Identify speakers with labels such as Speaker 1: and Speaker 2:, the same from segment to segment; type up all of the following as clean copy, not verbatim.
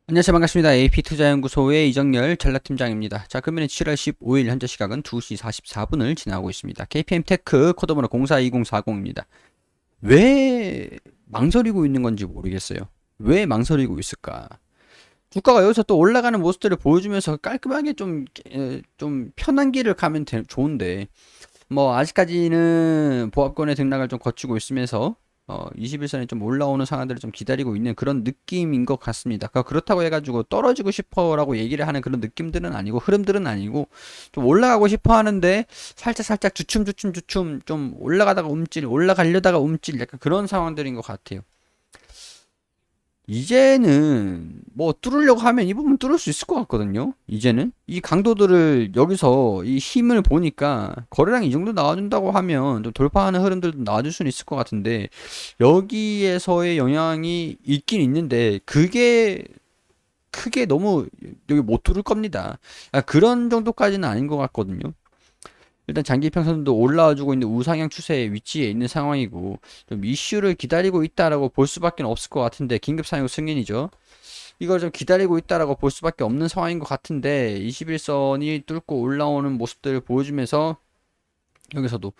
Speaker 1: 안녕하세요. 반갑습니다. AP투자연구소의 이정열 전략팀장입니다. 자, 금일은 7월 15일 현재 시각은 2시 44분을 지나고 있습니다. KPM테크 코드번호 042040입니다. 왜 망설이고 있는 건지 모르겠어요. 왜 망설이고 있을까? 주가가 여기서 또 올라가는 모습들을 보여주면서 깔끔하게 좀 편한 길을 가면 좋은데, 뭐 아직까지는 보합권의 등락을 좀 거치고 있으면서 21선에 좀 올라오는 상황들을 좀 기다리고 있는 그런 느낌인 것 같습니다. 그렇다고 해가지고 떨어지고 싶어라고 얘기를 하는 그런 느낌들은 아니고 흐름들은 아니고 좀 올라가고 싶어 하는데 살짝 주춤 좀 올라가다가 움찔 올라가려다가 움찔 약간 그런 상황들인 것 같아요. 이제는 뭐 뚫으려고 하면 이 부분 뚫을 수 있을 것 같거든요. 이제는 이 강도들을 여기서 이 힘을 보니까 거래량 이 정도 나와준다고 하면 좀 돌파하는 흐름들도 나와줄 수는 있을 것 같은데 여기에서의 영향이 있긴 있는데 그게 크게 너무 여기 못 뚫을 겁니다. 그런 정도까지는 아닌 것 같거든요. 일단 장기 평선도 올라와주고 있는 우상향 추세의 위치에 있는 상황이고 좀 이슈를 기다리고 있다라고 볼 수밖에 없을 것 같은데 긴급 사용 승인이죠. 이걸 좀 기다리고 있다라고 볼 수밖에 없는 상황인 것 같은데 21선이 뚫고 올라오는 모습들을 보여주면서 여기서도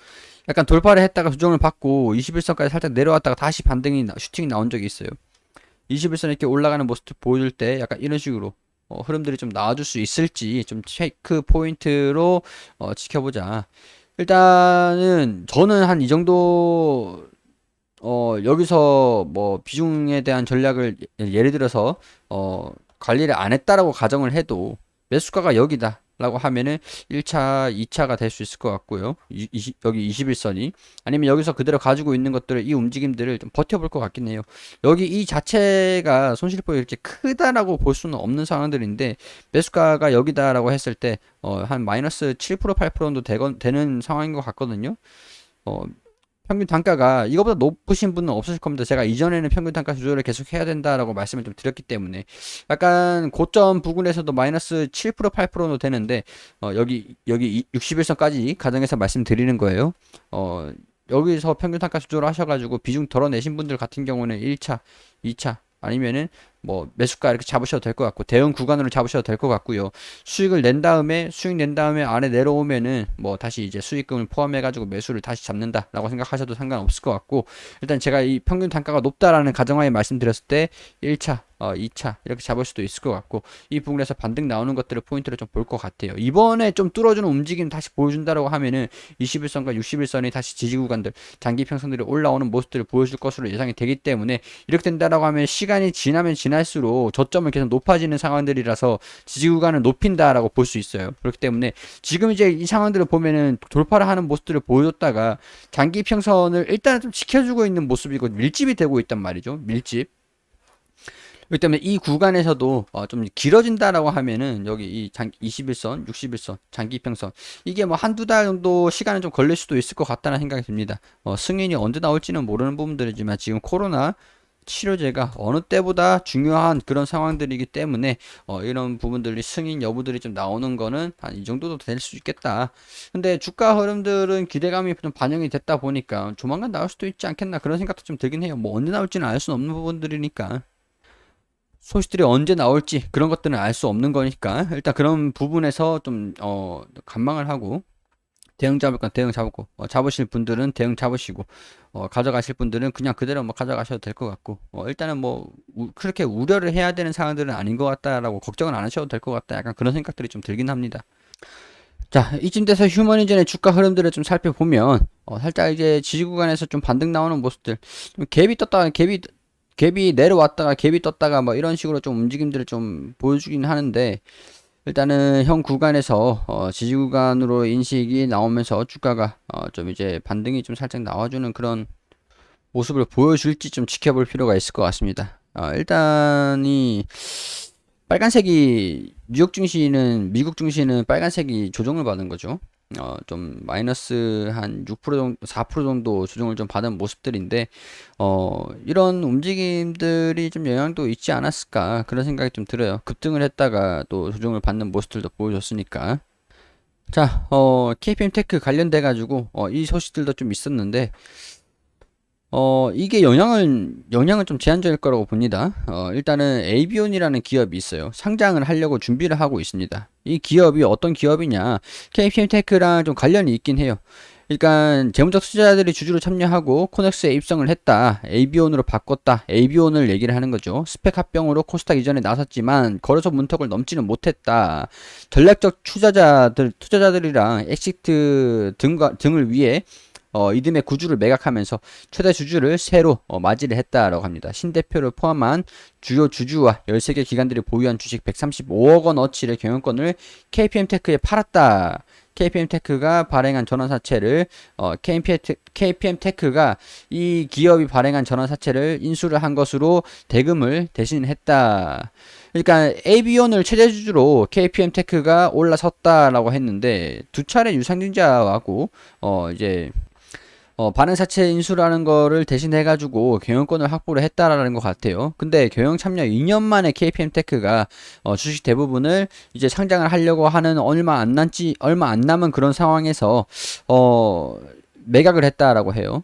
Speaker 1: 약간 돌파를 했다가 조정을 받고 21선까지 살짝 내려왔다가 다시 슈팅이 나온 적이 있어요. 21선 이렇게 올라가는 모습을 보여줄 때 약간 이런 식으로 흐름들이 좀 나와줄 수 있을지 좀 체크 포인트로 지켜보자. 일단은 저는 한 이 정도 여기서 뭐 비중에 대한 전략을 예를 들어서 관리를 안 했다라고 가정을 해도 매수가가 여기다 라고 하면은 1차, 2차가 될 수 있을 것 같고요. 여기 21선이 아니면 여기서 그대로 가지고 있는 것들을 이 움직임들을 좀 버텨볼 것 같긴 해요. 여기 이 자체가 손실폭이 이렇게 크다라고 볼 수는 없는 상황들인데 매수가가 여기다라고 했을 때 한 마이너스 7% 8% 정도 되는 상황인 것 같거든요. 어, 평균 단가가 이거보다 높으신 분은 없으실 겁니다. 제가 이전에는 평균 단가 조절을 계속 해야 된다라고 말씀을 좀 드렸기 때문에 약간 고점 부근에서도 마이너스 7% 8%도 되는데 여기 61선까지 가정해서 말씀드리는 거예요. 어, 여기서 평균 단가 조절을 하셔가지고 비중 덜어내신 분들 같은 경우는 1차, 2차 아니면은 뭐 매수가 이렇게 잡으셔도 될 것 같고 대응 구간으로 잡으셔도 될 것 같고요. 수익 낸 다음에 아래 내려오면은 뭐 다시 이제 수익금을 포함해 가지고 매수를 다시 잡는다라고 생각하셔도 상관없을 것 같고 일단 제가 이 평균 단가가 높다라는 가정하에 말씀드렸을 때 1차 2차 이렇게 잡을 수도 있을 것 같고 이 부분에서 반등 나오는 것들을 포인트를 좀 볼 것 같아요. 이번에 좀 뚫어주는 움직임 다시 보여준다라고 하면은 21선과 61선이 다시 지지 구간들 장기 평선들이 올라오는 모습들을 보여줄 것으로 예상이 되기 때문에 이렇게 된다라고 하면 시간이 지나면 지날수록 저점은 계속 높아지는 상황들이라서 지지 구간을 높인다라고 볼 수 있어요. 그렇기 때문에 지금 이제 이 상황들을 보면은 돌파를 하는 모습들을 보여줬다가 장기 평선을 일단은 좀 지켜주고 있는 모습이고 밀집이 되고 있단 말이죠. 밀집. 그렇기 때문에 이 구간에서도 좀 길어진다라고 하면은 여기 이 21선, 61선, 장기평선 이게 뭐 한두 달 정도 시간은 좀 걸릴 수도 있을 것 같다는 생각이 듭니다. 승인이 언제 나올지는 모르는 부분들이지만 지금 코로나 치료제가 어느 때보다 중요한 그런 상황들이기 때문에 이런 부분들이 승인 여부들이 좀 나오는 거는 한 이 정도도 될 수 있겠다. 근데 주가 흐름들은 기대감이 좀 반영이 됐다 보니까 조만간 나올 수도 있지 않겠나 그런 생각도 좀 들긴 해요. 뭐 언제 나올지는 알 수는 없는 부분들이니까. 소식들이 언제 나올지 그런 것들은 알 수 없는 거니까 일단 그런 부분에서 좀 관망을 하고 대응 잡을 건 대응 잡고 잡으실 분들은 대응 잡으시고 가져가실 분들은 그냥 그대로 뭐 가져가셔도 될 것 같고 일단은 뭐 그렇게 우려를 해야 되는 상황들은 아닌 것 같다라고 걱정은 안 하셔도 될 것 같다 약간 그런 생각들이 좀 들긴 합니다. 자, 이쯤 돼서 휴머니전의 주가 흐름들을 좀 살펴보면 살짝 이제 지지 구간에서 좀 반등 나오는 모습들 좀 갭이 내려왔다가 갭이 떴다가 뭐 이런 식으로 좀 움직임들을 좀 보여주긴 하는데 일단은 현 구간에서 지지 구간으로 인식이 나오면서 주가가 좀 이제 반등이 좀 살짝 나와주는 그런 모습을 보여줄지 좀 지켜볼 필요가 있을 것 같습니다. 일단 이 빨간색이 뉴욕 증시는 미국 증시는 빨간색이 조정을 받은 거죠. 좀 마이너스 한 6% 정도, 4% 정도 조정을 좀 받은 모습들인데 이런 움직임들이 좀 영향도 있지 않았을까 그런 생각이 좀 들어요. 급등을 했다가 또 조정을 받는 모습들도 보여줬으니까. 자, KPM 테크 관련돼 가지고 이 소식들도 좀 있었는데 이게 영향은 좀 제한적일 거라고 봅니다. 일단은 에이비온이라는 기업이 있어요. 상장을 하려고 준비를 하고 있습니다. 이 기업이 어떤 기업이냐? KPM테크랑 좀 관련이 있긴 해요. 그러니까 재무적 투자자들이 주주로 참여하고 코넥스에 입성을 했다. 에이비온으로 바꿨다. 에이비온을 얘기를 하는 거죠. 스펙 합병으로 코스닥 이전에 나섰지만 거래소 문턱을 넘지는 못했다. 전략적 투자자들이랑 엑시트 등을 위해 이듬해 구주를 매각하면서 최대 주주를 새로 맞이를 했다라고 합니다. 신대표를 포함한 주요 주주와 13개 기관들이 보유한 주식 135억 원어치를 경영권을 KPM테크에 팔았다. KPM테크가 발행한 전환사채를 KPM테크가 이 기업이 발행한 전환사채를 인수를 한 것으로 대금을 대신했다. 그러니까 에이비온을 최대주주로 KPM테크가 올라섰다라고 했는데 두 차례 유상증자하고 이제 발행사채 인수라는 거를 대신해가지고 경영권을 확보를 했다라는 것 같아요. 근데 경영 참여 2년 만에 KPM테크가 주식 대부분을 이제 상장을 하려고 하는 얼마 안 남은 그런 상황에서 매각을 했다라고 해요.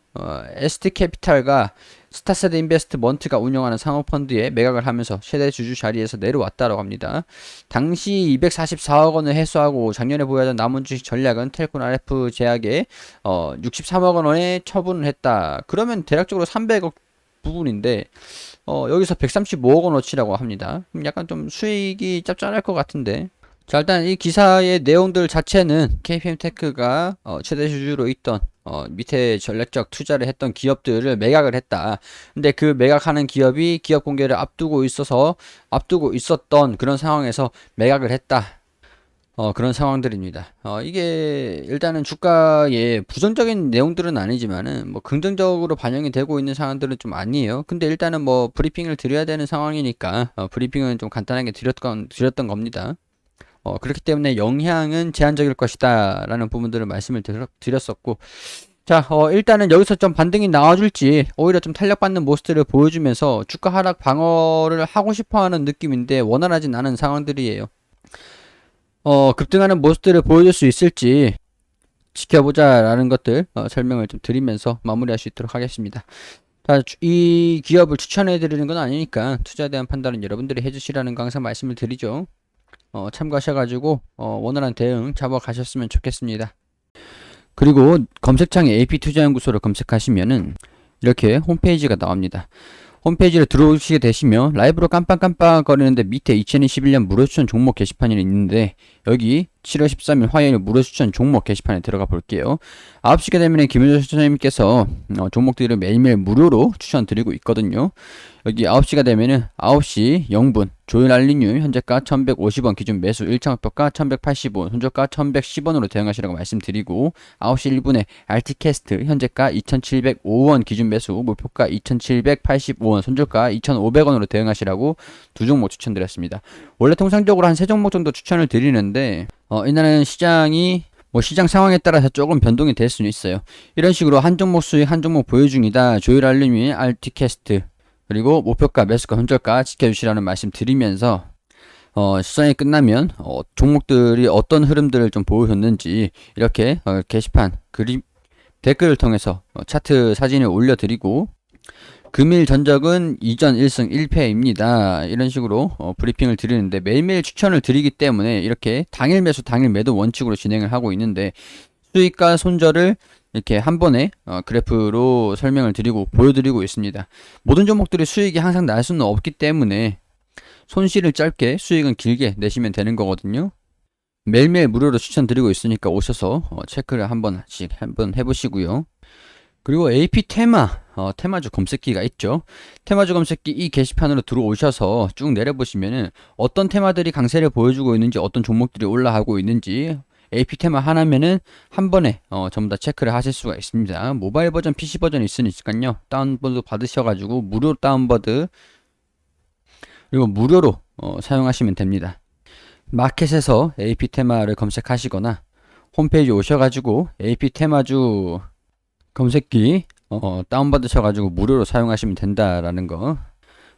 Speaker 1: ST캐피탈과 스타세드 인베스트먼트가 운영하는 상호펀드에 매각을 하면서 최대 주주 자리에서 내려왔다고 합니다. 당시 244억 원을 회수하고 작년에 보유하던 남은 주식 전략은 텔콘 RF 제약에 63억 원에 처분을 했다. 그러면 대략적으로 300억 부분인데 여기서 135억 원어치라고 합니다. 약간 좀 수익이 짭짤할 것 같은데. 자, 일단 이 기사의 내용들 자체는 KPM테크가 최대 주주로 있던 밑에 전략적 투자를 했던 기업들을 매각을 했다. 근데 그 매각하는 기업이 기업 공개를 앞두고 있었던 그런 상황에서 매각을 했다. 그런 상황들입니다. 이게 일단은 주가에 부정적인 내용들은 아니지만은 뭐 긍정적으로 반영이 되고 있는 상황들은 좀 아니에요. 근데 일단은 뭐 브리핑을 드려야 되는 상황이니까 브리핑은 좀 간단하게 드렸던 겁니다. 그렇기 때문에 영향은 제한적일 것이다 라는 부분들을 말씀을 드렸었고, 자, 일단은 여기서 좀 반등이 나와줄지 오히려 좀 탄력받는 모습들을 보여주면서 주가 하락 방어를 하고 싶어하는 느낌인데 원활하진 않은 상황들이에요. 급등하는 모습들을 보여줄 수 있을지 지켜보자 라는 것들 설명을 좀 드리면서 마무리할 수 있도록 하겠습니다. 자, 이 기업을 추천해 드리는 건 아니니까 투자에 대한 판단은 여러분들이 해주시라는 거 항상 말씀을 드리죠. 참고하셔가지고 원활한 대응 잡아가셨으면 좋겠습니다. 그리고 검색창에 AP투자연구소를 검색하시면은 이렇게 홈페이지가 나옵니다. 홈페이지를 들어오시게 되시면 라이브로 깜빡깜빡 거리는데 밑에 2021년 무료 추천 종목 게시판이 있는데 여기 7월 13일 화요일 무료 추천 종목 게시판에 들어가 볼게요. 9시가 되면 김효정 추천님께서 종목들을 매일매일 무료로 추천드리고 있거든요. 여기 9시가 되면은 9시 0분 조일 알리뉴 현재가 1150원 기준 매수 1차목표가 1180원 손절가 1110원으로 대응하시라고 말씀드리고 9시 1분에 RT캐스트 현재가 2705원 기준 매수 목표가 2785원 손절가 2500원으로 대응하시라고 두 종목 추천드렸습니다. 원래 통상적으로 한 세 종목 정도 추천을 드리는데 이날은 시장이 시장 상황에 따라서 조금 변동이 될 수는 있어요. 이런 식으로 한 종목 수익 한 종목 보유 중이다. 조일 알림이 RT캐스트 그리고 목표가 매수가 손절가 지켜주시라는 말씀 드리면서 시장이 끝나면 종목들이 어떤 흐름들을 좀 보여줬는지 이렇게 게시판 댓글을 통해서 차트 사진을 올려드리고 금일 전적은 이전 1승 1패입니다. 이런 식으로 브리핑을 드리는데 매일매일 추천을 드리기 때문에 이렇게 당일 매수 당일 매도 원칙으로 진행을 하고 있는데 수익과 손절을 이렇게 한 번에 그래프로 설명을 드리고 보여드리고 있습니다. 모든 종목들이 수익이 항상 날 수는 없기 때문에 손실을 짧게 수익은 길게 내시면 되는 거거든요. 매일매일 무료로 추천드리고 있으니까 오셔서 체크를 한번 해보시고요. 그리고 AP 테마주 검색기가 있죠. 테마주 검색기 이 게시판으로 들어오셔서 쭉 내려보시면은 어떤 테마들이 강세를 보여주고 있는지 어떤 종목들이 올라가고 있는지 AP 테마 하나면은 한 번에 전부 다 체크를 하실 수가 있습니다. 모바일 버전, PC 버전 있으니까요. 다운로드 받으셔가지고 무료 다운로드 그리고 무료로 사용하시면 됩니다. 마켓에서 AP 테마를 검색하시거나 홈페이지 오셔가지고 AP 테마주 검색기 다운받으셔가지고 무료로 사용하시면 된다라는 거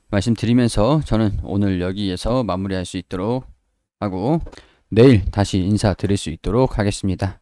Speaker 1: 말씀드리면서 저는 오늘 여기에서 마무리할 수 있도록 하고 내일 다시 인사드릴 수 있도록 하겠습니다.